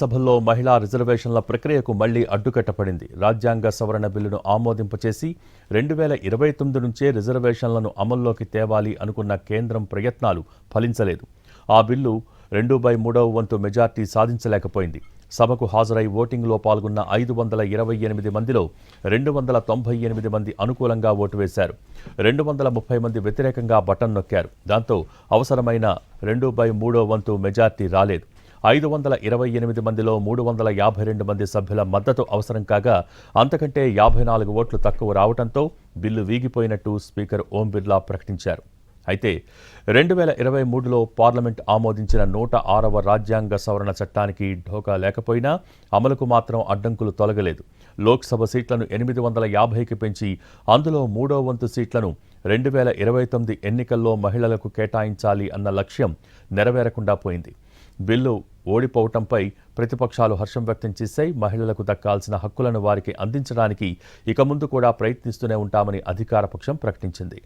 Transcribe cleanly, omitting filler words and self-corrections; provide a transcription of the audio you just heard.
సభల్లో మహిళా రిజర్వేషన్ల ప్రక్రియకు మళ్లీ అడ్డుకట్టపడింది. రాజ్యాంగ సవరణ బిల్లును ఆమోదింపచేసి 2029 నుంచే రిజర్వేషన్లను అమల్లోకి తేవాలి అనుకున్న కేంద్రం ప్రయత్నాలు ఫలించలేదు. ఆ బిల్లు 2/3 వంతు మెజార్టీ సాధించలేకపోయింది. సభకు హాజరై ఓటింగ్లో పాల్గొన్న 528 మందిలో 298 మంది అనుకూలంగా ఓటు వేశారు. 230 మంది వ్యతిరేకంగా బటన్ నొక్కారు. దాంతో అవసరమైన 2/3 వంతు మెజార్టీ రాలేదు. 528 మందిలో 352 మంది సభ్యుల మద్దతు అవసరం కాగా అంతకంటే 54 ఓట్లు తక్కువ రావడంతో బిల్లు వీగిపోయినట్టు స్పీకర్ ఓం బిర్లా ప్రకటించారు. అయితే 2023లో పార్లమెంట్ ఆమోదించిన 106వ రాజ్యాంగ సవరణ చట్టానికి ఢోకా లేకపోయినా అమలుకు మాత్రం అడ్డంకులు తొలగలేదు. లోక్సభ సీట్లను 850కి పెంచి అందులో 3వ వంతు సీట్లను 2029 ఎన్నికల్లో మహిళలకు కేటాయించాలి అన్న లక్ష్యం నెరవేరకుండా పోయింది. బిల్లు ఓడిపోవటంపై ప్రతిపక్షాలు హర్షం వ్యక్తం చేశాయి. మహిళలకు దక్కాల్సిన హక్కులను వారికి అందించడానికి ఇక ముందు కూడా ప్రయత్నిస్తూనే ఉంటామని అధికార పక్షం ప్రకటించింది.